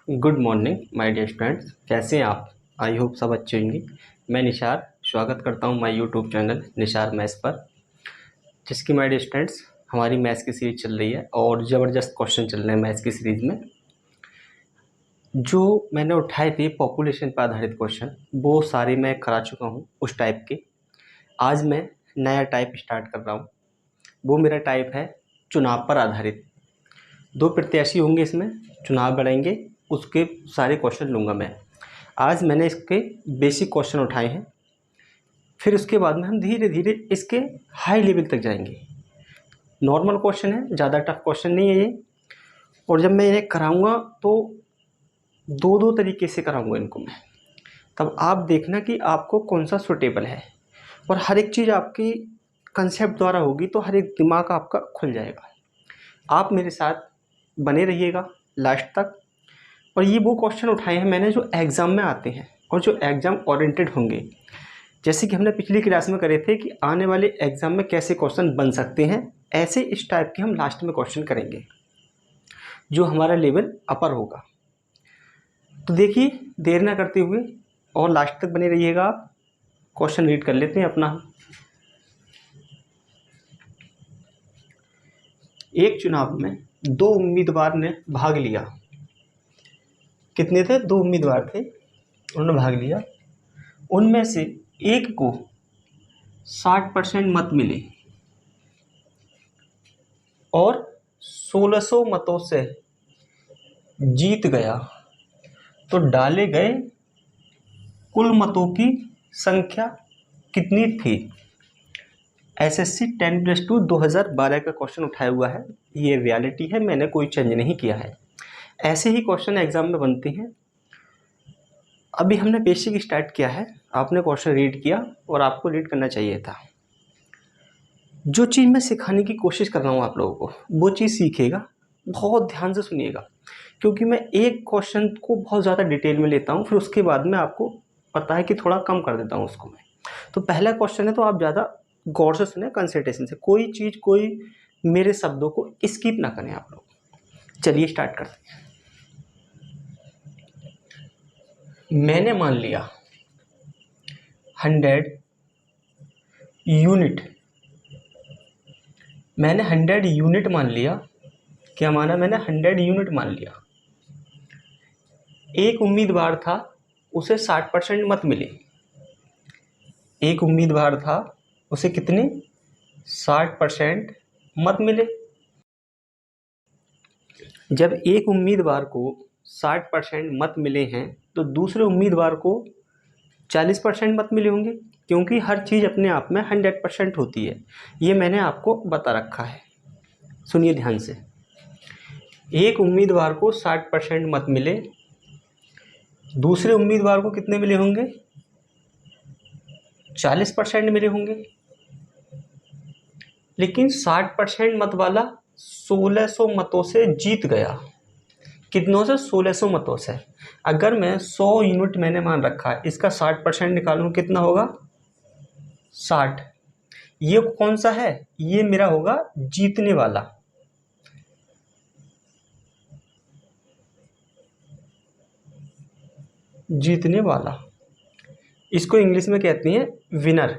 Good morning my dear students, कैसे हैं आप। आई होप सब अच्छे होंगे। मैं निशार स्वागत करता हूं my YouTube channel Nishar maths पर, जिसकी माय डियर स्टूडेंट्स हमारी मैथ्स की सीरीज चल रही है और ज़बरदस्त क्वेश्चन चल रहे हैं मैथ्स की सीरीज़ में। जो मैंने उठाए थे पॉपुलेशन पर आधारित क्वेश्चन, वो सारे मैं करा चुका हूँ उस टाइप के। आज मैं नया टाइप स्टार्ट कर रहा हूँ। वो मेरा टाइप है चुनाव पर आधारित। 2 प्रत्याशी होंगे, इसमें चुनाव लड़ेंगे, उसके सारे क्वेश्चन लूँगा मैं। आज मैंने इसके बेसिक क्वेश्चन उठाए हैं, फिर उसके बाद में हम धीरे धीरे इसके हाई लेवल तक जाएंगे। नॉर्मल क्वेश्चन है, ज़्यादा टफ क्वेश्चन नहीं है ये। और जब मैं इन्हें कराऊंगा तो दो दो तरीके से कराऊंगा इनको मैं, तब आप देखना कि आपको कौन सा सूटेबल है। और हर एक चीज़ आपकी कंसेप्ट द्वारा होगी तो हर एक दिमाग आपका खुल जाएगा। आप मेरे साथ बने रहिएगा लास्ट तक। और ये वो क्वेश्चन उठाए हैं मैंने जो एग्ज़ाम में आते हैं और जो एग्ज़ाम ओरिएंटेड होंगे। जैसे कि हमने पिछली क्लास में करे थे कि आने वाले एग्ज़ाम में कैसे क्वेश्चन बन सकते हैं, ऐसे इस टाइप के हम लास्ट में क्वेश्चन करेंगे जो हमारा लेवल अपर होगा। तो देखिए, देर ना करते हुए और लास्ट तक बने रहिएगा आप। क्वेश्चन रीड कर लेते हैं अपना। एक चुनाव में 2 उम्मीदवार ने भाग लिया। कितने थे? 2 उम्मीदवार थे, उन्होंने भाग लिया। उनमें से एक को 60% मत मिले और 1600 मतों से जीत गया, तो डाले गए कुल मतों की संख्या कितनी थी? एसएससी 10+2 2012 का क्वेश्चन उठाया हुआ है। ये रियलिटी है, मैंने कोई चेंज नहीं किया है। ऐसे ही क्वेश्चन एग्जाम में बनते हैं। अभी हमने बेसिक स्टार्ट किया है, आपने क्वेश्चन रीड किया और आपको रीड करना चाहिए था। जो चीज़ मैं सिखाने की कोशिश कर रहा हूँ आप लोगों को, वो चीज़ सीखिएगा। बहुत ध्यान से सुनिएगा, क्योंकि मैं एक क्वेश्चन को बहुत ज़्यादा डिटेल में लेता हूँ, फिर उसके बाद में आपको पता है कि थोड़ा कम कर देता हूँ उसको मैं। तो पहला क्वेश्चन है, तो आप ज़्यादा गौर से सुने, कंसंट्रेशन से। कोई चीज़, कोई मेरे शब्दों को स्किप ना करें आप लोग। चलिए स्टार्ट करते हैं। मैंने मान लिया 100 यूनिट। मैंने 100 यूनिट मान लिया। क्या माना मैंने? 100 यूनिट मान लिया। एक उम्मीदवार था, उसे 60% मत मिले। एक उम्मीदवार था, उसे कितने? 60% मत मिले। जब एक उम्मीदवार को 60% मत मिले हैं, तो दूसरे उम्मीदवार को 40% मत मिले होंगे, क्योंकि हर चीज़ अपने आप में 100% होती है। ये मैंने आपको बता रखा है, सुनिए ध्यान से। एक उम्मीदवार को 60% मत मिले, दूसरे उम्मीदवार को कितने मिले होंगे? 40% मिले होंगे। लेकिन 60% मत वाला 1600 मतों से जीत गया। कितनों से? 1600 मतों से। अगर मैं 100 यूनिट मैंने मान रखा है, इसका 60% निकालूं, कितना होगा? 60। ये कौन सा है? ये मेरा होगा जीतने वाला। जीतने वाला, इसको इंग्लिश में कहते हैं विनर।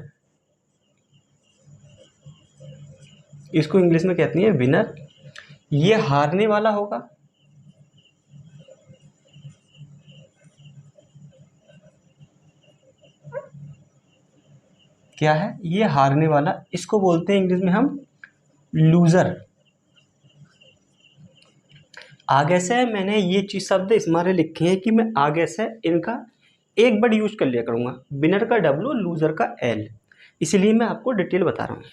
इसको इंग्लिश में कहती हैं विनर। ये हारने वाला होगा। क्या है? ये हारने वाला। इसको बोलते हैं इंग्लिश में हम लूजर। आगे से मैंने ये चीज शब्द इस मारे लिखे हैं कि मैं आगे से इनका एक बार यूज कर लिया करूंगा। विनर का W, लूजर का L। इसलिए मैं आपको डिटेल बता रहा हूँ,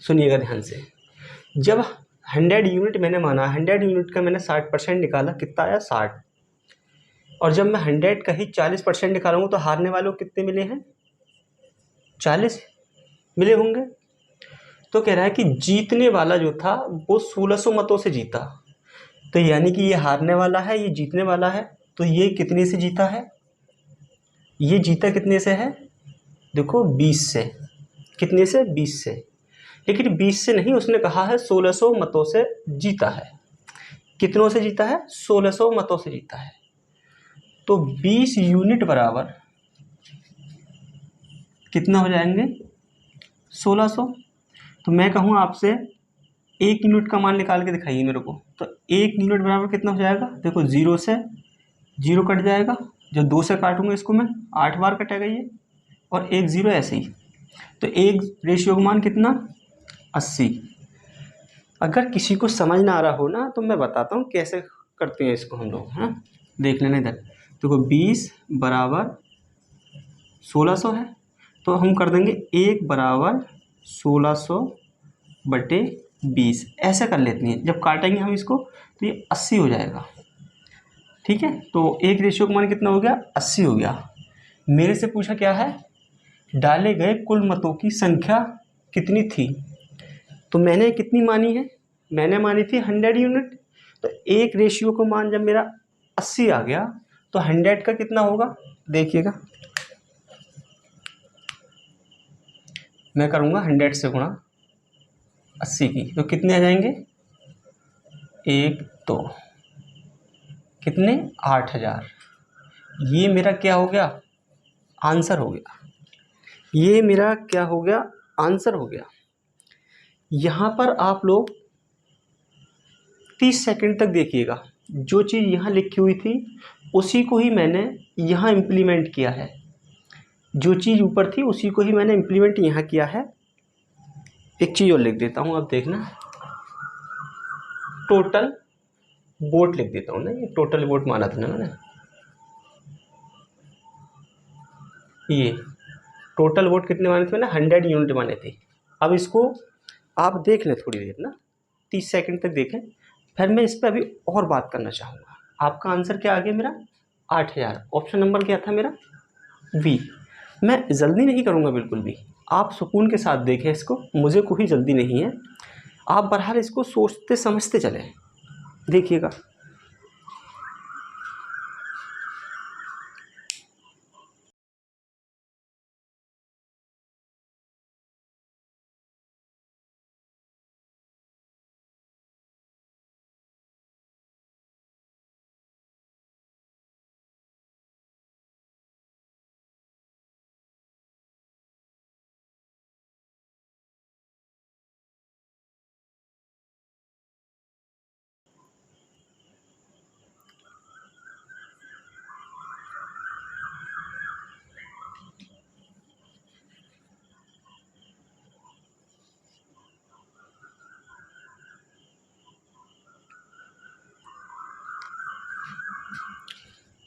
सुनिएगा ध्यान से। जब 100 यूनिट मैंने माना, 100 यूनिट का मैंने 60% निकाला, कितना आया? 60। और जब मैं 100 का ही 40% निकालूंगा, तो हारने वालों को कितने मिले हैं? 40 मिले होंगे। तो कह रहा है कि जीतने वाला जो था वो 1600 मतों से जीता। तो यानी कि ये हारने वाला है, ये जीतने वाला है। तो ये कितने से जीता है? ये जीता कितने से है? देखो 20 से। कितने से? 20 से। लेकिन 20 से नहीं, उसने कहा है 1600 मतों से जीता है। कितनों से जीता है? 1600 मतों से जीता है। तो 20 यूनिट बराबर कितना हो जाएंगे? 1600। तो मैं कहूँ आपसे 1 यूनिट का मान निकाल के दिखाइए मेरे को। तो 1 यूनिट बराबर कितना हो जाएगा? देखो 0 से 0 कट जाएगा, जब 2 से काटूंगा इसको मैं 8 बार कटेगा ये, और 1 0 ऐसे ही। तो एक रेशियो का मान कितना? 80। अगर किसी को समझ ना आ रहा हो ना तो मैं बताता हूँ कैसे करते हैं इसको हम लोग, हाँ देख लेना इधर। देखो 20 बराबर 1600 है, तो हम कर देंगे 1 बराबर 1600 बटे 20, ऐसे कर लेते हैं। जब काटेंगे हम इसको तो ये 80 हो जाएगा। ठीक है, तो एक रेशियो का मान कितना हो गया? 80 हो गया। मेरे से पूछा क्या है? डाले गए कुल मतों की संख्या कितनी थी? तो मैंने कितनी मानी है? मैंने मानी थी 100 यूनिट। तो एक रेशियो का मान जब मेरा 80 आ गया तो 100 का कितना होगा? देखिएगा, मैं करूँगा 100 से गुणा 80 की, तो कितने आ जाएंगे? 1 2 कितने? 8000। ये मेरा क्या हो गया? आंसर हो गया। ये मेरा क्या हो गया? आंसर हो गया। यहाँ पर आप लोग 30 सेकंड तक देखिएगा। जो चीज़ यहाँ लिखी हुई थी उसी को ही मैंने यहाँ इम्प्लीमेंट किया है। जो चीज़ ऊपर थी उसी को ही मैंने इम्प्लीमेंट यहाँ किया है। एक चीज़ और लिख देता हूँ, आप देखना। टोटल वोट लिख देता हूँ ना, ये टोटल वोट माना था ना मैंने। ये टोटल वोट कितने माने थे मैंने? 100 यूनिट माने थे। अब इसको आप देख लें थोड़ी देर ना, 30 सेकंड तक देखें, फिर मैं इस पर अभी और बात करना चाहूँगा। आपका आंसर क्या आ गया मेरा? 8000। ऑप्शन नंबर क्या था मेरा? बी। मैं जल्दी नहीं करूँगा बिल्कुल भी, आप सुकून के साथ देखें इसको, मुझे कोई जल्दी नहीं है। आप बहरहाल इसको सोचते समझते चलें। देखिएगा,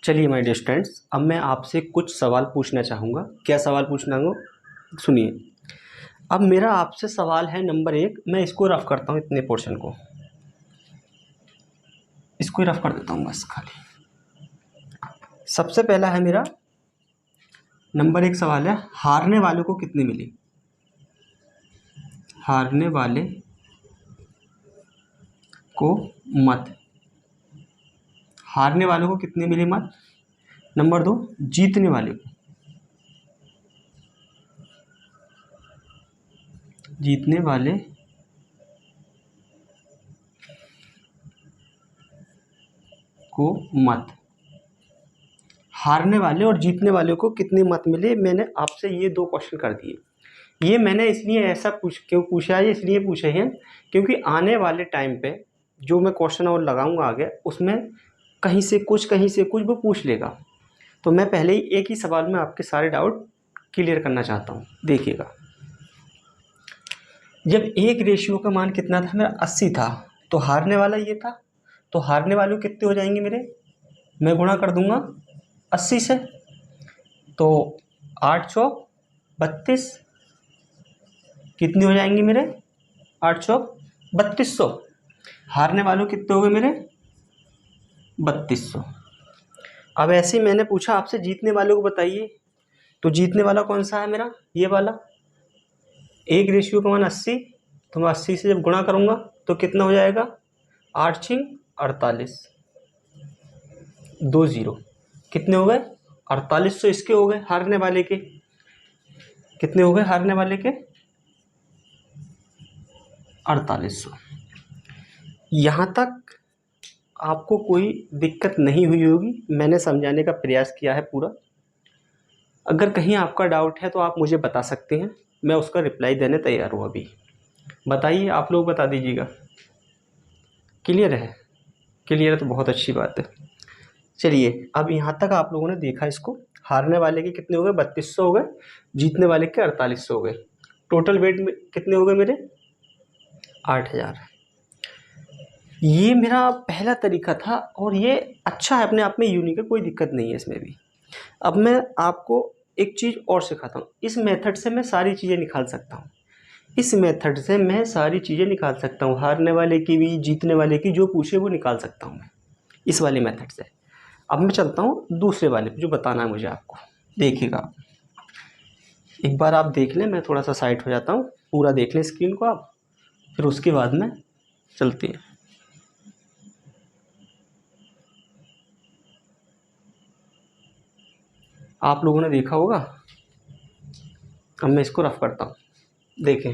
चलिए माय डियर स्टूडेंट्स, अब मैं आपसे कुछ सवाल पूछना चाहूँगा। क्या सवाल पूछना हो सुनिए। अब मेरा आपसे सवाल है नंबर 1। मैं इसको रफ करता हूँ, इतने पोर्शन को इसको ही रफ कर देता हूँ बस खाली। सबसे पहला है मेरा नंबर 1 सवाल है, हारने वालों को कितनी मिली? हारने वाले को मत, हारने वालों को कितनी मिली मत? नंबर 2, जीतने वाले को, जीतने वाले को मत। हारने वाले और जीतने वाले को कितने मत मिले? मैंने आपसे ये 2 क्वेश्चन कर दिए। ये मैंने इसलिए ऐसा क्यों पूछा है? इसलिए पूछे हैं क्योंकि आने वाले टाइम पे जो मैं क्वेश्चन और लगाऊंगा आगे, उसमें कहीं से कुछ वो पूछ लेगा। तो मैं पहले ही एक ही सवाल में आपके सारे डाउट क्लियर करना चाहता हूँ। देखिएगा, जब एक रेशियो का मान कितना था मेरा? 80 था, तो हारने वाला ये था। तो हारने वाले कितने हो जाएंगे मेरे? मैं गुणा कर दूंगा 80 से, तो 832 कितने हो जाएंगे मेरे? 3200। हारने वालों कितने हो गए मेरे? 3200। अब ऐसे ही मैंने पूछा आपसे जीतने वालों को बताइए, तो जीतने वाला कौन सा है मेरा? ये वाला। एक रेशियो का मान 80, तो मैं 80 से जब गुणा करूँगा तो कितना हो जाएगा? 8 6 48, 2 0 कितने हो गए? 4800 इसके हो गए, हारने वाले के। कितने हो गए हारने वाले के? 4800। यहाँ तक आपको कोई दिक्कत नहीं हुई होगी। मैंने समझाने का प्रयास किया है पूरा। अगर कहीं आपका डाउट है तो आप मुझे बता सकते हैं, मैं उसका रिप्लाई देने तैयार हूँ अभी। बताइए, आप लोग बता दीजिएगा। क्लियर है? क्लियर है तो बहुत अच्छी बात है। चलिए, अब यहाँ तक आप लोगों ने देखा इसको। हारने वाले के कितने हो गए? 3200 हो गए। जीतने वाले के 4800 हो गए। टोटल वेट में कितने हो गए मेरे? 8000। ये मेरा पहला तरीका था और ये अच्छा है, अपने आप में यूनिक है, कोई दिक्कत नहीं है इसमें भी। अब मैं आपको एक चीज़ और सिखाता हूँ। इस मेथड से मैं सारी चीज़ें निकाल सकता हूँ। इस मेथड से मैं सारी चीज़ें निकाल सकता हूँ, हारने वाले की भी, जीतने वाले की, जो पूछे वो निकाल सकता हूँ मैं इस वाले मेथड से। अब मैं चलता हूँ दूसरे वाले पे, जो बताना है मुझे आपको। देखिएगा, एक बार आप देख लें, मैं थोड़ा सा साइड हो जाता हूँ, पूरा देख लें स्क्रीन को आप, फिर उसके बाद में चलते हैं। आप लोगों ने देखा होगा। अब मैं इसको रफ करता हूँ, देखें।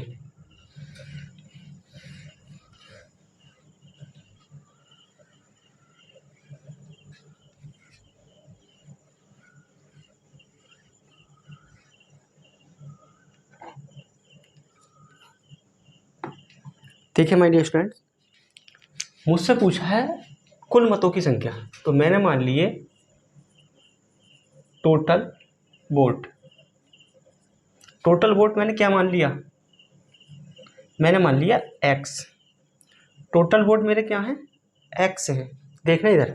देखिए माय डियर स्टूडेंट्स, मुझसे पूछा है कुल मतों की संख्या, तो मैंने मान लिए टोटल वोट। टोटल वोट मैंने क्या मान लिया? मैंने मान लिया x। टोटल वोट मेरे क्या हैं? x हैं। देखना इधर,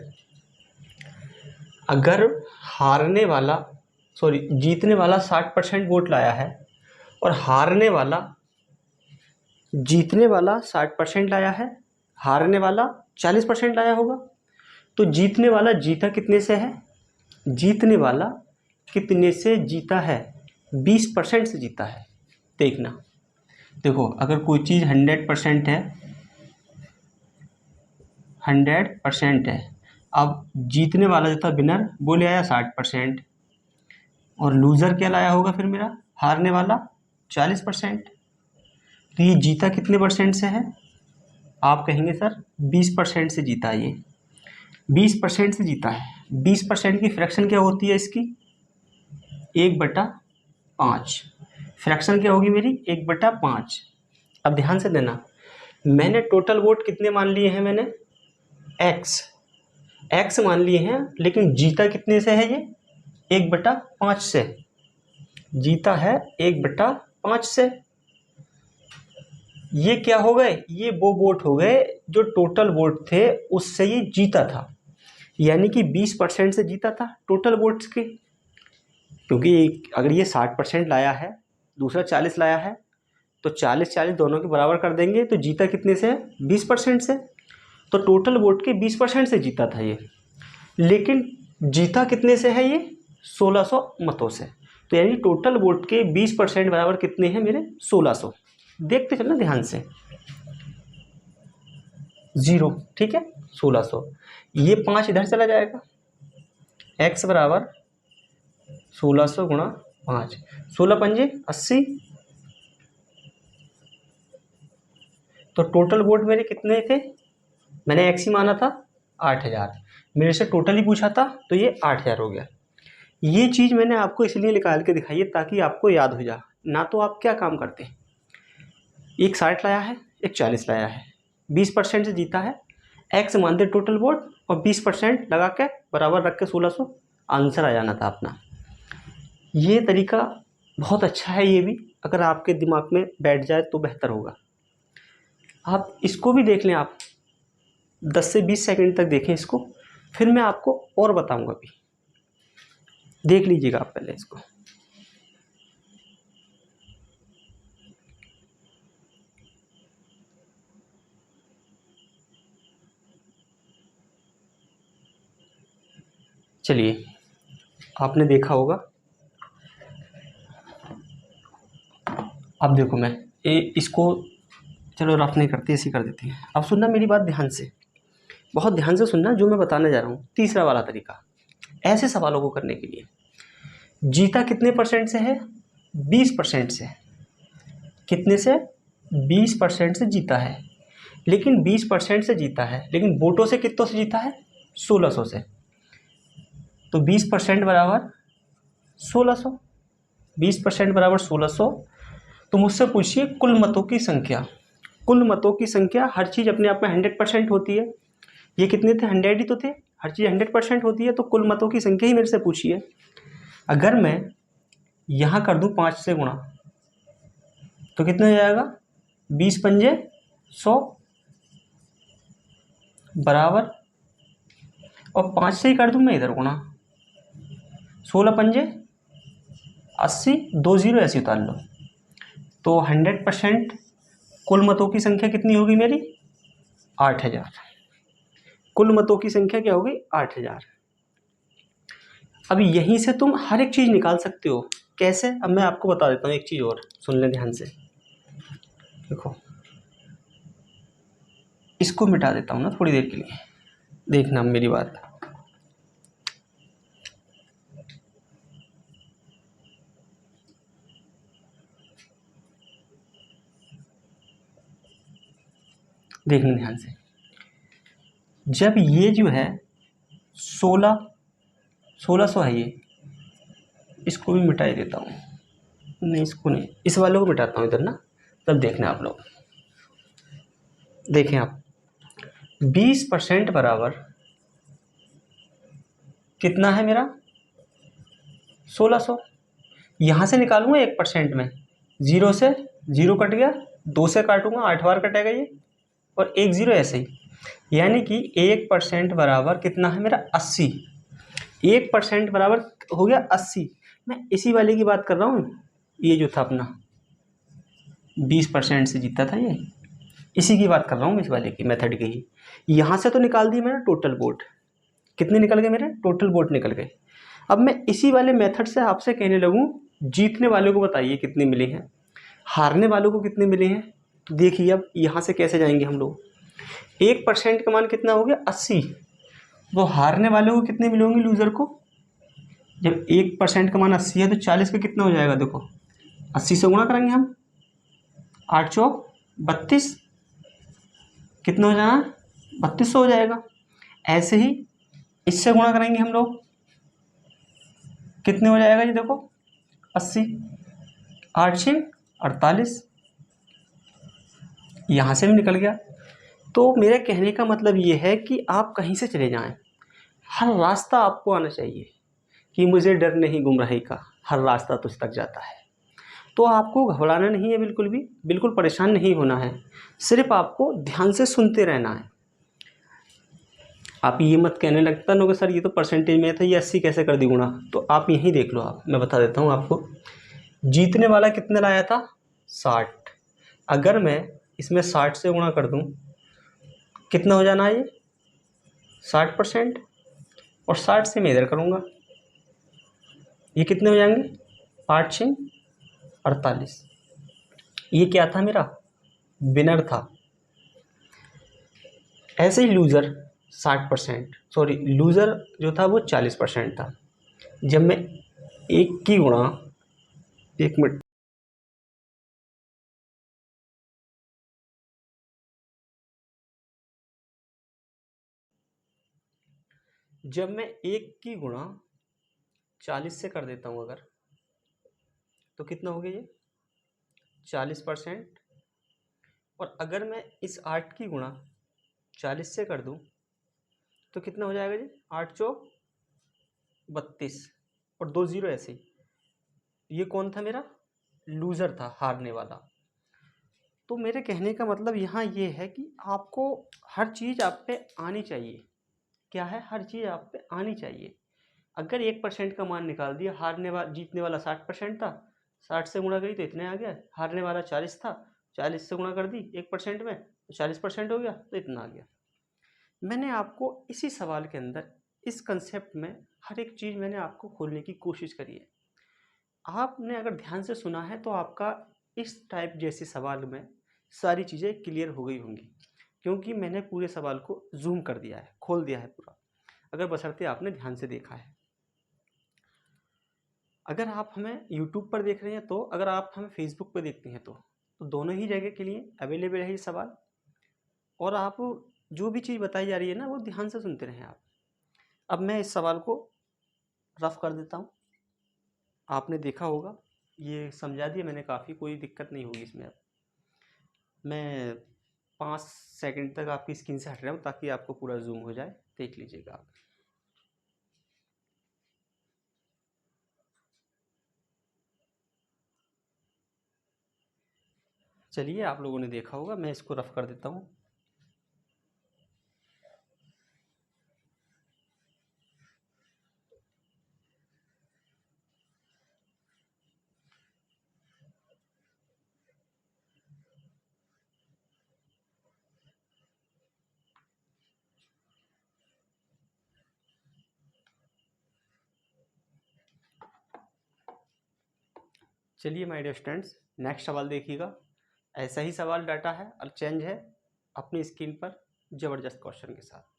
अगर हारने वाला, सॉरी, जीतने वाला 60% वोट लाया है और हारने वाला, जीतने वाला 60% लाया है, हारने वाला 40% लाया होगा, तो जीतने वाला जीता कितने से है? जीतने वाला कितने से जीता है? 20% से जीता है। देखना, देखो, अगर कोई चीज़ 100% है, 100% है, अब जीतने वाला जो था विनर, वो ले आया 60%, और लूज़र क्या लाया होगा फिर मेरा? हारने वाला 40%। तो ये जीता कितने परसेंट से है? आप कहेंगे सर 20% से जीता है। ये 20% से जीता है। 20% की फ्रैक्शन क्या होती है इसकी? 1/5। फ्रैक्शन क्या होगी मेरी? 1/5। अब ध्यान से देना, मैंने टोटल वोट कितने मान लिए हैं? मैंने x मान लिए हैं, लेकिन जीता कितने से है? ये 1/5 से जीता है, 1/5 से। ये क्या हो गए? ये वो वोट हो गए जो टोटल वोट थे उससे ये जीता था, यानी कि 20% से जीता था टोटल वोट्स के। क्योंकि अगर ये 60% लाया है, दूसरा 40 लाया है, तो 40-40 दोनों के बराबर कर देंगे, तो जीता कितने से है? 20% से। तो टोटल वोट के 20% से जीता था ये, लेकिन जीता कितने से है? ये 1600 मतों से। तो यानी टोटल वोट के 20% बराबर कितने हैं मेरे? 1600। देखते चलना ध्यान से, 0, ठीक है, 1600। ये 5 इधर चला जाएगा, x बराबर 1600 गुणा 5, 16×5 80। तो टोटल वोट मेरे कितने थे? मैंने x ही माना था, 8000। मेरे से टोटल ही पूछा था, तो ये 8000 हो गया। ये चीज़ मैंने आपको इसलिए निकाल के दिखाई है ताकि आपको याद हो जाए। ना तो आप क्या काम करते हैं, एक 60 लाया है, एक 40 लाया है, 20% से जीता है, x मानते टोटल वोट और 20% लगा के बराबर रख के 1600, आंसर आ जाना था अपना। ये तरीका बहुत अच्छा है। ये भी अगर आपके दिमाग में बैठ जाए तो बेहतर होगा। आप इसको भी देख लें, आप 10 से 20 सेकंड तक देखें इसको, फिर मैं आपको और बताऊंगा भी। देख लीजिएगा आप पहले इसको। चलिए, आपने देखा होगा। अब देखो, मैं इसको चलो रफ नहीं करते, ऐसी कर देते हैं। अब सुनना मेरी बात ध्यान से, बहुत ध्यान से सुनना जो मैं बताने जा रहा हूँ। तीसरा वाला तरीका ऐसे सवालों को करने के लिए, जीता कितने परसेंट से है? 20% से। कितने से? 20% से जीता है। लेकिन 20% से जीता है, लेकिन वोटों से कितनों से जीता है? 1600 से। तो 20% बराबर 1600, 20% बराबर 1600। तो मुझसे पूछिए कुल मतों की संख्या। कुल मतों की संख्या, हर चीज़ अपने आप में 100% होती है। ये कितने थे? 100 ही तो थे। हर चीज़ 100% होती है, तो कुल मतों की संख्या ही मेरे से पूछिए। अगर मैं यहाँ कर दूँ 5 से गुणा, तो कितना हो जाएगा? 20 पंजे 100 बराबर, और 5 से ही कर दूँ मैं इधर गुणा, 16 पंजे 80, 2 जीरो ऐसे उतार लो। तो 100% कुल मतों की संख्या कितनी होगी मेरी? 8000। कुल मतों की संख्या क्या होगी? 8000। अब यहीं से तुम हर एक चीज़ निकाल सकते हो। कैसे? अब मैं आपको बता देता हूँ एक चीज़ और, सुन लें ध्यान से। देखो, इसको मिटा देता हूँ ना थोड़ी देर के लिए, देखना मेरी बात। देखना ध्यान से। जब ये जो है 1600 है, ये इसको भी मिटा ही देता हूँ। नहीं, इसको नहीं, इस वाले को मिटाता हूँ इधर ना। तब देखना आप लोग, देखें आप, 20% बराबर कितना है मेरा? 1600। यहाँ से निकालूंगा 1% में, 0 से 0 कट गया, 2 से काटूंगा 8 बार कटेगा ये, और 1 0 ऐसे ही। यानी कि 1% बराबर कितना है मेरा? 80। 1% बराबर हो गया 80। मैं इसी वाले की बात कर रहा हूँ, ये जो था अपना 20% से जीता था ये, इसी की बात कर रहा हूँ, इस वाले की मेथड की ही। यहाँ से तो निकाल दी मैंने टोटल वोट। कितने निकल गए मेरे? टोटल वोट निकल गए। अब मैं इसी वाले मेथड से आपसे कहने लगूँ, जीतने वालों को बताइए कितने मिले हैं, हारने वालों को कितने मिले हैं। तो देखिए अब यहाँ से कैसे जाएंगे हम लोग। 1% का मान कितना हो गया? 80। वो हारने वालों को कितने मिले होंगे? लूजर को। जब 1% का मान 80 है, तो 40 का कितना हो जाएगा? देखो, 80 से गुणा करेंगे हम, 8 चौक 32, कितना हो जाना? 3200 हो जाएगा। ऐसे ही इससे गुणा करेंगे हम लोग, कितने हो जाएगा? ये देखो 80, 8 6 48, यहाँ से भी निकल गया। तो मेरे कहने का मतलब ये है कि आप कहीं से चले जाएं, हर रास्ता आपको आना चाहिए कि मुझे डर नहीं गुमराही का, हर रास्ता तुझ तक जाता है। तो आपको घबराना नहीं है, बिल्कुल भी, बिल्कुल परेशान नहीं होना है। सिर्फ आपको ध्यान से सुनते रहना है। आप ये मत कहने लगता ना कि सर ये तो परसेंटेज में था, ये 80 कैसे कर दी गुणा। तो आप यहीं देख लो, आप, मैं बता देता हूँ आपको। जीतने वाला कितने लाया था? 60। अगर मैं इसमें 60 से गुणा कर दूं, कितना हो जाना है ये? 60%। और 60 से मैं इधर करूँगा, ये कितने हो जाएंगे? 8 6 48। ये क्या था? मेरा विनर था। ऐसे ही लूज़र 60%, सॉरी लूज़र जो था वो 40% था। जब मैं एक की गुणा, एक मिनट, जब मैं एक की गुणा 40 से कर देता हूँ अगर, तो कितना हो गया ये? 40%। और अगर मैं इस 8 की गुणा 40 से कर दूं, तो कितना हो जाएगा जी? 8 चौक 32, और 2 जीरो ऐसे ही। ये कौन था? मेरा लूज़र था, हारने वाला। तो मेरे कहने का मतलब यहाँ ये है कि आपको हर चीज़ आप पे आनी चाहिए। क्या है? हर चीज़ आप पे आनी चाहिए। अगर 1% का मान निकाल दिया, जीतने वाला 60% था, 60 से गुणा करी तो इतने आ गया। हारने वाला 40 था, 40 से गुणा कर दी 1% में, तो 40% हो गया, तो इतना आ गया। मैंने आपको इसी सवाल के अंदर, इस कंसेप्ट में हर एक चीज़ मैंने आपको खोलने की कोशिश करी है। आपने अगर ध्यान से सुना है तो आपका इस टाइप जैसे सवाल में सारी चीज़ें क्लियर हो गई होंगी, क्योंकि मैंने पूरे सवाल को जूम कर दिया है, खोल दिया है पूरा, अगर बशर्ते आपने ध्यान से देखा है। अगर आप हमें यूट्यूब पर देख रहे हैं तो, अगर आप हमें फेसबुक पर देखते हैं तो दोनों ही जगह के लिए अवेलेबल है ये सवाल। और आप जो भी चीज़ बताई जा रही है ना वो ध्यान से सुनते रहें आप। अब मैं इस सवाल को रफ कर देता हूँ। आपने देखा होगा, ये समझा दिया मैंने काफ़ी, कोई दिक्कत नहीं होगी इसमें। अब मैं 5 सेकंड तक आपकी स्क्रीन से हट रहा हूँ ताकि आपको पूरा जूम हो जाए, देख लीजिएगा आप। चलिए, आप लोगों ने देखा होगा, मैं इसको रफ कर देता हूँ। चलिए माय डियर स्टूडेंट्स, नेक्स्ट सवाल देखिएगा। ऐसा ही सवाल डाटा है और चेंज है अपनी स्क्रीन पर ज़बरदस्त क्वेश्चन के साथ।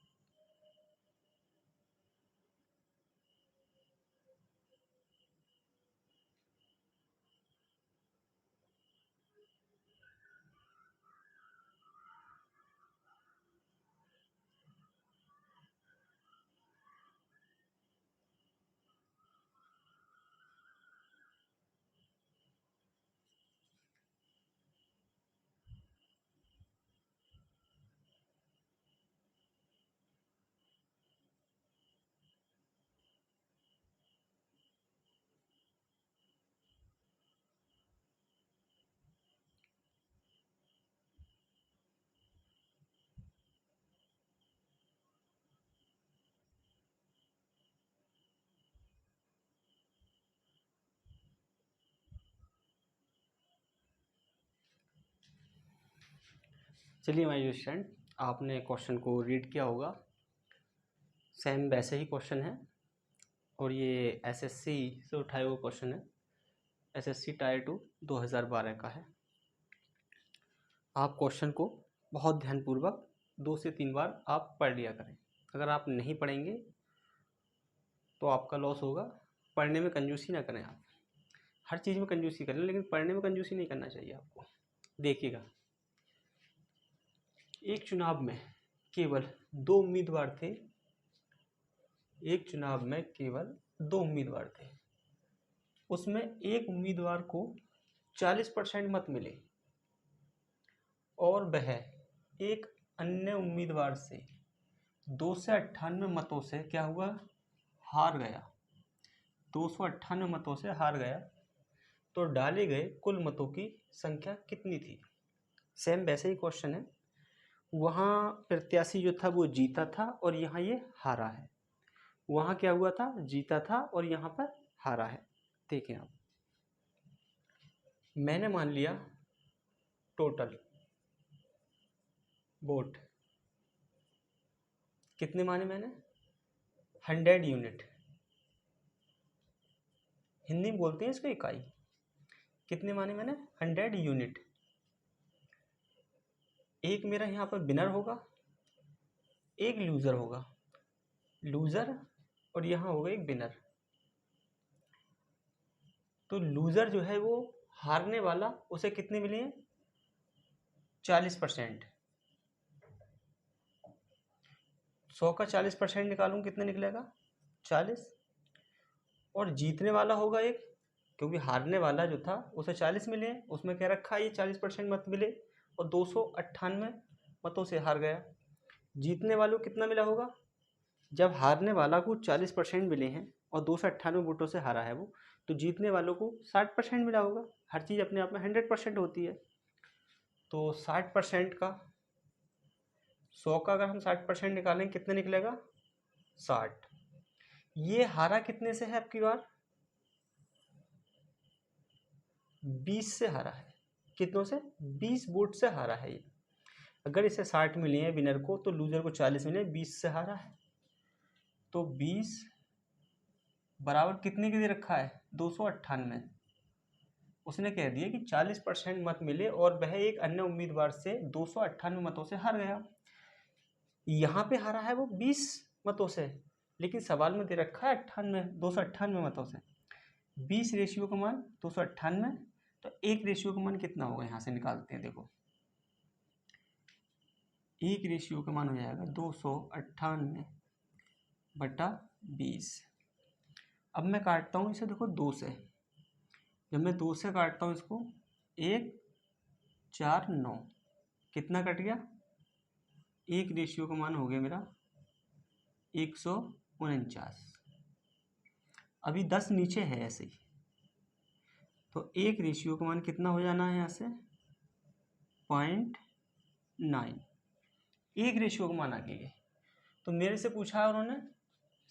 चलिए माय डियर स्टूडेंट, आपने क्वेश्चन को रीड किया होगा। सेम वैसे ही क्वेश्चन है और ये एसएससी से उठाया हुआ क्वेश्चन है। एसएससी टायर 2 2012 का है। आप क्वेश्चन को बहुत ध्यानपूर्वक 2 से 3 बार आप पढ़ लिया करें। अगर आप नहीं पढ़ेंगे तो आपका लॉस होगा। पढ़ने में कंजूसी ना करें आप। हर चीज़ में कंजूसी करें लेकिन पढ़ने में कंजूसी नहीं करना चाहिए आपको। देखिएगा, एक चुनाव में केवल 2 उम्मीदवार थे। एक चुनाव में केवल 2 उम्मीदवार थे। उसमें एक उम्मीदवार को 40% मत मिले और वह एक अन्य उम्मीदवार से 298 मतों से क्या हुआ, हार गया। 298 मतों से हार गया तो डाले गए कुल मतों की संख्या कितनी थी। सेम वैसे ही क्वेश्चन है। वहाँ प्रत्याशी जो था वो जीता था और यहाँ ये हारा है। वहाँ क्या हुआ था, जीता था और यहाँ पर हारा है। देखें आप, मैंने मान लिया टोटल वोट कितने माने मैंने, 100 यूनिट। हिंदी में बोलते हैं इसको इकाई। कितने माने मैंने, 100 यूनिट। एक मेरा यहाँ पर विनर होगा, एक लूज़र होगा। लूज़र और यहाँ होगा एक विनर। तो लूज़र जो है वो हारने वाला, उसे कितने मिले हैं, 40%। 100 का 40% निकालूँ कितने निकलेगा, 40। और जीतने वाला होगा एक, क्योंकि हारने वाला जो था उसे 40 मिले हैं, उसमें क्या रखा है, ये 40% मत मिले और 298 मतों से हार गया। जीतने वालों को कितना मिला होगा, जब हारने वाला को 40% मिले हैं और 298 वोटों से हारा है वो, तो जीतने वालों को 60% मिला होगा। हर चीज़ अपने आप में 100% होती है। तो 60% का, 100 का अगर हम 60% निकालें कितने निकलेगा, 60। ये हारा कितने से है आपकी बार, 20 से हारा है। कितनों से, 20 वोट से हारा है ये। अगर इसे 60 मिले हैं विनर को तो लूजर को 40 मिले, 20 से हारा है। तो 20 बराबर कितने के दे रखा है, 298। उसने कह दिया कि 40% मत मिले और वह एक अन्य उम्मीदवार से 298 मतों से हार गया। यहाँ पे हारा है वो 20 मतों से, लेकिन सवाल में दे रखा है 298 मतों से। 20 रेशियो का मान 298, तो एक रेशियो का मान कितना होगा, यहाँ से निकालते हैं। देखो एक रेशियो का मान हो जाएगा 298/20। अब मैं काटता हूँ इसे, देखो 2 से। जब मैं 2 से काटता हूँ इसको, 1 4 9, कितना कट गया? एक रेशियो का मान हो गया मेरा 149। अभी 10 नीचे है ऐसे ही, तो एक रेशियो का मान कितना हो जाना है यहाँ से? 0.9। एक रेशियो का मान आ गया। तो मेरे से पूछा है उन्होंने,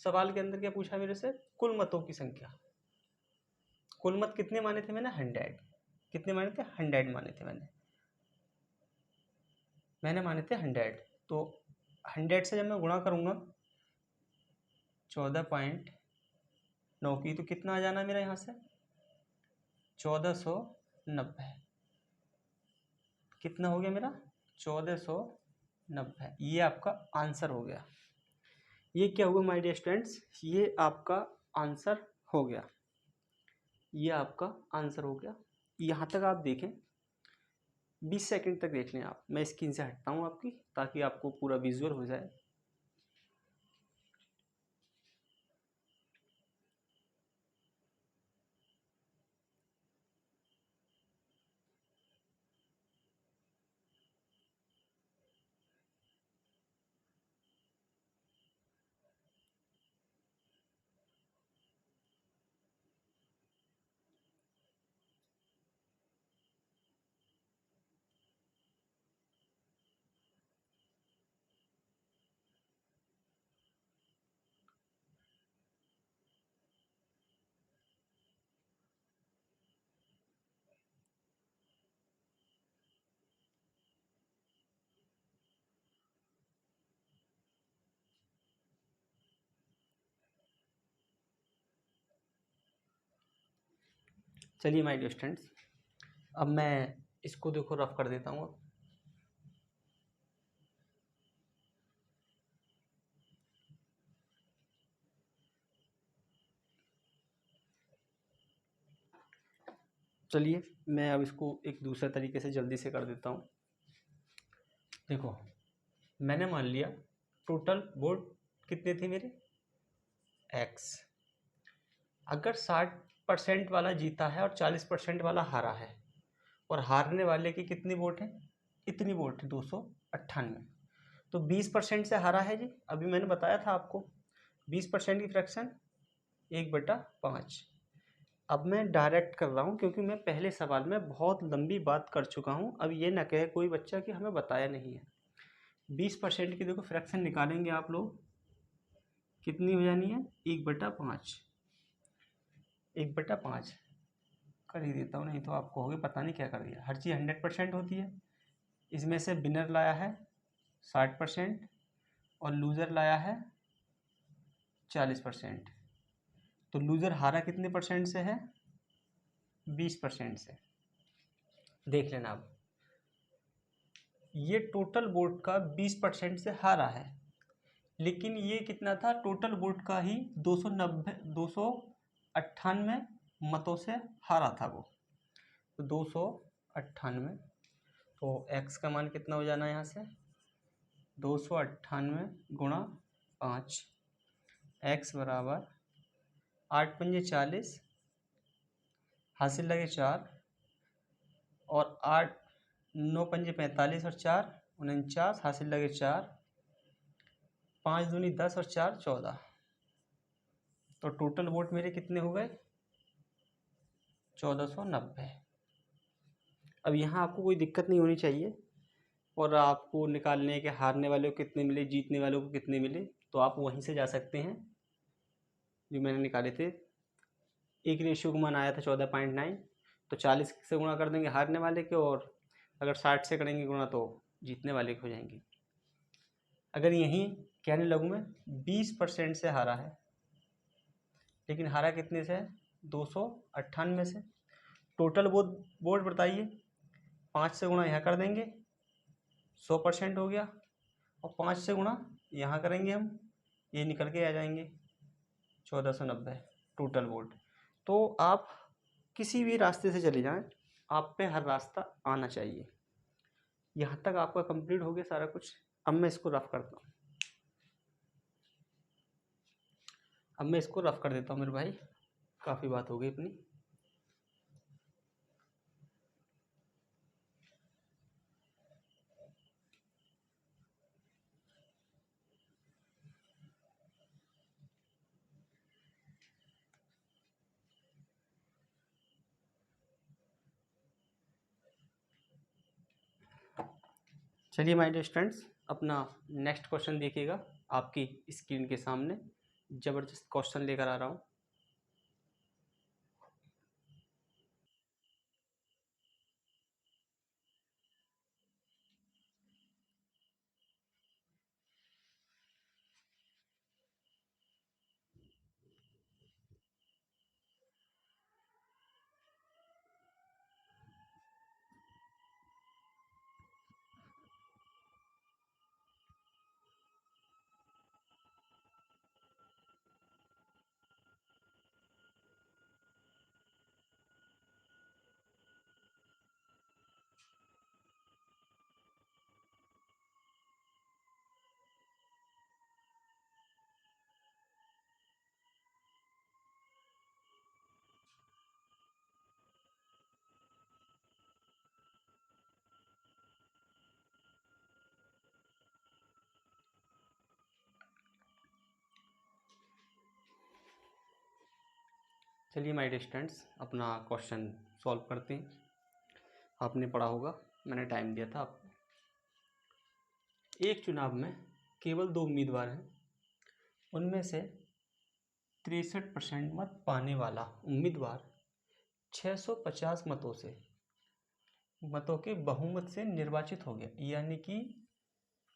सवाल के अंदर क्या पूछा मेरे से? कुल मतों की संख्या। कुल मत कितने माने थे मैंने? 100। कितने माने थे? 100 माने थे मैंने माने थे 100। तो 100 से जब मैं गुणा करूँगा 14.9 की, तो कितना आ जाना मेरा यहाँ से? 1490। कितना हो गया मेरा? 1490। ये आपका आंसर हो गया। ये क्या हुआ माय डियर स्टूडेंट्स? ये आपका आंसर हो गया। ये आपका आंसर हो गया। यहाँ तक आप देखें, 20 सेकंड तक देख लें आप। मैं स्क्रीन से हटता हूँ आपकी, ताकि आपको पूरा विजुअल हो जाए। चलिए माय डियर स्टूडेंट्स, अब मैं इसको देखो रफ कर देता हूँ। चलिए मैं अब इसको एक दूसरे तरीके से जल्दी से कर देता हूँ। देखो, मैंने मान लिया टोटल वोट कितने थे मेरे? x। अगर 60% वाला जीता है और 40% वाला हारा है, और हारने वाले की कितनी वोट है? इतनी वोट है, 298। तो 20% से हारा है जी। अभी मैंने बताया था आपको 20% की फ्रैक्शन 1/5। अब मैं डायरेक्ट कर रहा हूँ, क्योंकि मैं पहले सवाल में बहुत लंबी बात कर चुका हूँ। अब ये ना कहे कोई बच्चा कि हमें बताया नहीं है। 20% की देखो फ्रैक्शन निकालेंगे आप लोग, कितनी हो जानी है? 1/5। 1/5 कर ही देता हूँ, नहीं तो आप कहोगे पता नहीं क्या कर दिया। हर चीज़ 100% होती है। इसमें से विनर लाया है 60% और लूज़र लाया है 40%। तो लूज़र हारा कितने परसेंट से है? 20% से। देख लेना अब, ये टोटल वोट का 20% से हारा है, लेकिन ये कितना था? टोटल वोट का ही 298 मतों से हारा था वो। तो 298, तो x का मान कितना हो जाना है यहाँ से? 298 गुणा 5। x बराबर 8 पंजे 40, हासिल लगे 4, और 8 9 पंजे 45 और 4 49, हासिल लगे 4, 5 दूनी 10 और 4 14। तो टोटल वोट मेरे कितने हो गए? 1490। अब यहाँ आपको कोई दिक्कत नहीं होनी चाहिए, और आपको निकालने के हारने वाले को कितने मिले, जीतने वालों को कितने मिले, तो आप वहीं से जा सकते हैं जो मैंने निकाले थे। एक रेशियो का मान आया था 14.9, तो 40 से गुणा कर देंगे हारने वाले के, और अगर 60 से करेंगे गुणा तो जीतने वाले के हो जाएंगे। अगर यहीं कहने लगूँ मैं 20% से हारा है, लेकिन हारा कितने से है? 298 से। टोटल वोट बताइए, 5 से गुणा यहाँ कर देंगे 100% हो गया, और 5 से गुणा यहाँ करेंगे हम, ये निकल के आ जाएंगे 1490 टोटल वोट। तो आप किसी भी रास्ते से चले जाएं, आप पे हर रास्ता आना चाहिए। यहाँ तक आपका कंप्लीट हो गया सारा कुछ। अब मैं इसको रफ करता हूँ, अब मैं इसको रफ कर देता हूँ मेरे भाई, काफ़ी बात हो गई अपनी। चलिए माय डियर स्टूडेंट्स, अपना नेक्स्ट क्वेश्चन देखिएगा। आपकी स्क्रीन के सामने ज़बरदस्त क्वेश्चन लेकर आ रहा हूँ। चलिए माय डियर स्टूडेंट्स, अपना क्वेश्चन सॉल्व करते हैं। आपने पढ़ा होगा, मैंने टाइम दिया था आपको। एक चुनाव में केवल 2 उम्मीदवार हैं, उनमें से 63% मत पाने वाला उम्मीदवार 650 मतों के बहुमत से निर्वाचित हो गया, यानी कि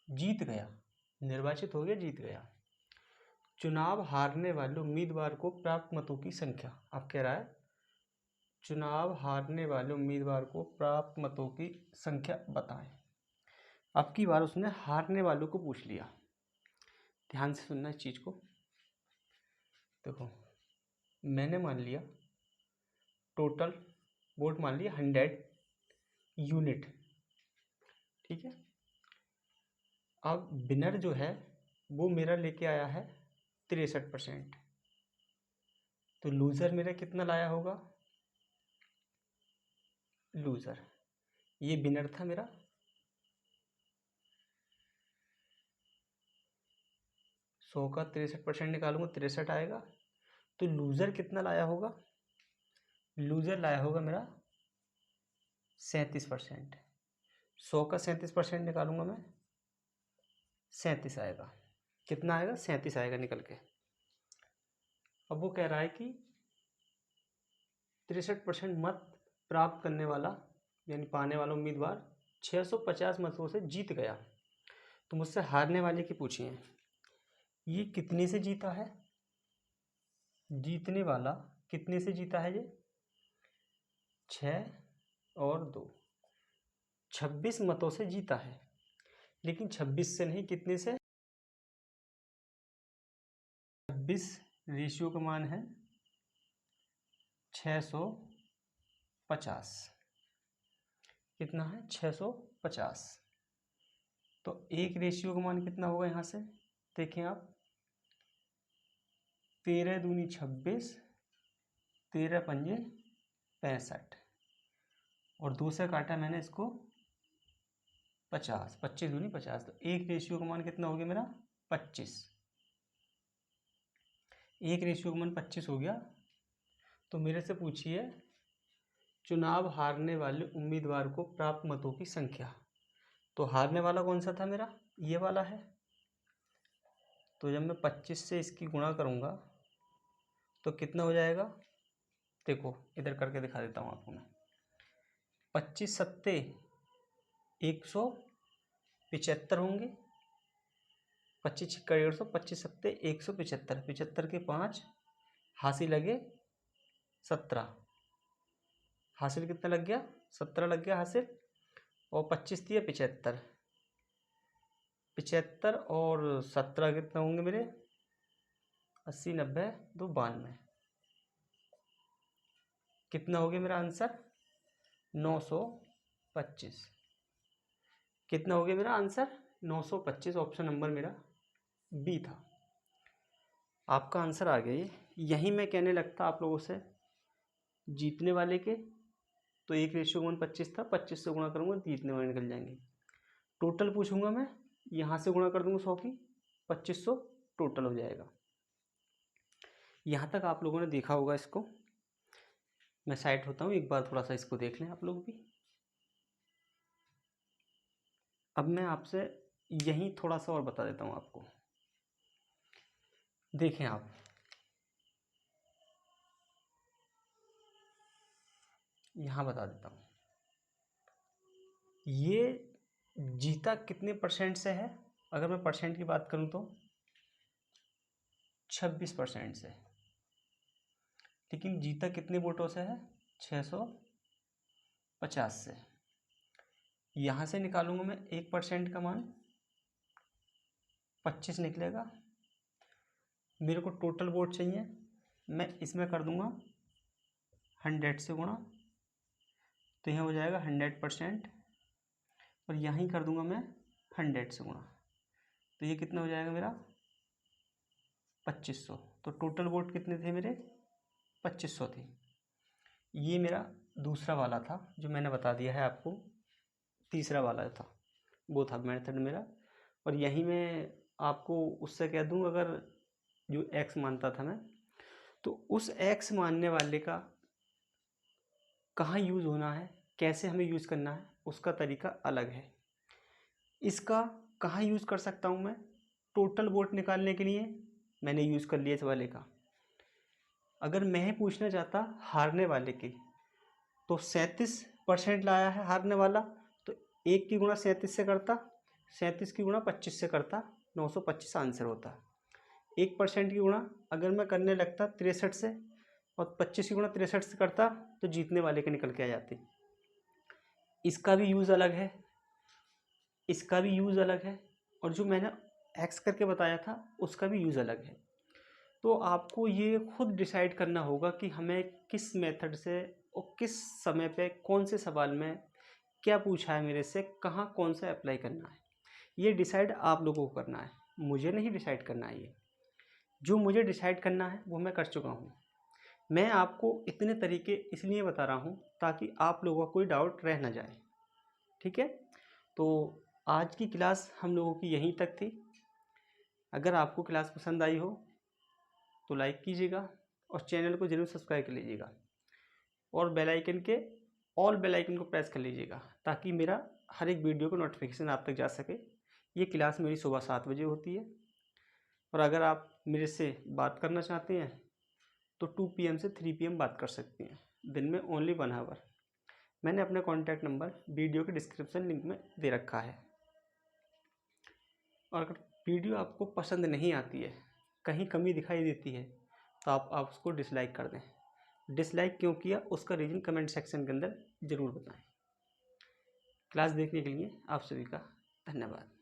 जीत गया। निर्वाचित हो गया, जीत गया। चुनाव हारने वाले उम्मीदवार को प्राप्त मतों की संख्या, आप कह रहा है चुनाव हारने वाले उम्मीदवार को प्राप्त मतों की संख्या बताएं। अब की बार उसने हारने वालों को पूछ लिया। ध्यान से सुनना इस चीज़ को। देखो, मैंने मान लिया टोटल वोट मान लिया 100 यूनिट, ठीक है। अब विनर जो है वो मेरा लेके आया है 63%, तो लूज़र मेरा कितना लाया होगा? लूज़र, ये विनर था मेरा, 100 का 63% निकालूंगा 63 आएगा। तो लूज़र कितना लाया होगा? लूज़र लाया होगा मेरा 37%। 100 का 37% निकालूंगा मैं, 37 आएगा। कितना आएगा? 37 आएगा निकल के। अब वो कह रहा है कि 63% मत प्राप्त करने वाला यानी पाने वाला उम्मीदवार 650 मतों से जीत गया। तो मुझसे हारने वाले की पूछिए, ये कितने से जीता है? जीतने वाला कितने से जीता है? ये 6 और 2, 26 मतों से जीता है। लेकिन 26 से नहीं, कितने से? 26 रेशियो का मान है 650। कितना है? 650। तो एक रेशियो का मान कितना होगा यहाँ से? देखें आप, 13 दूनी 26, 13 पंजे 65, और 2 से काटा मैंने इसको 50, 25 दूनी 50। तो एक रेशियो का मान कितना हो गया मेरा? 25। एक रेशियो का मान 25 हो गया। तो मेरे से पूछिए चुनाव हारने वाले उम्मीदवार को प्राप्त मतों की संख्या। तो हारने वाला कौन सा था मेरा? ये वाला है। तो जब मैं 25 से इसकी गुणा करूँगा तो कितना हो जाएगा? देखो इधर करके दिखा देता हूँ आपको मैं। 25 सत्ते 175 होंगे, 25 छिक्का 150, 25 सत्ते 175, 75 के 5 हासिल लगे 17। हासिल कितना लग गया? 17 लग गया हासिल। और 25 दिया 75, 75 और 17 कितना होंगे मेरे? 80 90 2 92। कितना हो गया मेरा आंसर? 925। कितना हो गया मेरा आंसर? 925 ऑप्शन नंबर मेरा बी था। आपका आंसर आ गया। यहीं मैं कहने लगता आप लोगों से जीतने वाले के, तो 1:1 था, 25 से गुणा करूँगा जीतने वाले निकल जाएंगे। टोटल पूछूंगा मैं, यहाँ से गुणा कर दूंगा 100 की, 2500 टोटल हो जाएगा। यहाँ तक आप लोगों ने देखा होगा इसको। मैं साइड होता हूँ, एक बार थोड़ा सा इसको देख लें आप लोग भी। अब मैं आपसे यहीं थोड़ा सा और बता देता हूँ आपको। देखें आप, यहाँ बता देता हूँ, ये जीता कितने परसेंट से है। अगर मैं परसेंट की बात करूँ तो 26% से। लेकिन जीता कितने वोटों से है, 650 से। यहाँ से निकालूंगा मैं 1% का मान, 25 निकलेगा। मेरे को टोटल वोट चाहिए, मैं इसमें कर दूंगा 100 से गुणा, तो यह हो जाएगा 100%। और यहीं कर दूंगा मैं 100 से गुणा, तो ये कितना हो जाएगा मेरा 2500। तो टोटल वोट कितने थे मेरे, 2500 थे। ये मेरा दूसरा वाला था जो मैंने बता दिया है आपको। तीसरा वाला था वो था मेथड मेरा। और यहीं मैं आपको उससे कह दूँ, अगर जो एक्स मानता था मैं, तो उस एक्स मानने वाले का कहाँ यूज़ होना है, कैसे हमें यूज़ करना है, उसका तरीका अलग है। इसका कहाँ यूज़ कर सकता हूँ मैं, टोटल वोट निकालने के लिए मैंने यूज़ कर लिया इस वाले का। अगर मैं पूछना चाहता हारने वाले के, तो 37% लाया है हारने वाला, तो 1 की गुणा 37 से करता, 37 की गुणा 25 से करता, 925 आंसर होता। 1% की गुणा अगर मैं करने लगता 63 से, और 25 की गुणा 63 से करता, तो जीतने वाले के निकल के आ जाते। इसका भी यूज़ अलग है, इसका भी यूज़ अलग है, और जो मैंने एक्स करके बताया था उसका भी यूज़ अलग है। तो आपको ये खुद डिसाइड करना होगा कि हमें किस मेथड से और किस समय पे कौन से सवाल में क्या पूछा है मेरे से, कहाँ कौन सा अप्लाई करना है। ये डिसाइड आप लोगों को करना है, मुझे नहीं डिसाइड करना है। ये जो मुझे डिसाइड करना है वो मैं कर चुका हूँ। मैं आपको इतने तरीके इसलिए बता रहा हूँ ताकि आप लोगों का कोई डाउट रह ना जाए। ठीक है, तो आज की क्लास हम लोगों की यहीं तक थी। अगर आपको क्लास पसंद आई हो तो लाइक कीजिएगा और चैनल को ज़रूर सब्सक्राइब कर लीजिएगा, और बेल आइकन के ऑल बेल आइकन को प्रेस कर लीजिएगा ताकि मेरा हर एक वीडियो का नोटिफिकेशन आप तक जा सके। ये क्लास मेरी सुबह 7 बजे होती है, और अगर आप मेरे से बात करना चाहते हैं तो 2 PM से 3 PM बात कर सकते हैं, दिन में ओनली 1 आवर। मैंने अपना कॉन्टैक्ट नंबर वीडियो के डिस्क्रिप्शन लिंक में दे रखा है। और अगर वीडियो आपको पसंद नहीं आती है, कहीं कमी दिखाई देती है, तो आप उसको डिसलाइक कर दें। डिसलाइक क्यों किया उसका रीज़न कमेंट सेक्शन के अंदर ज़रूर बताएं। क्लास देखने के लिए आप सभी का धन्यवाद।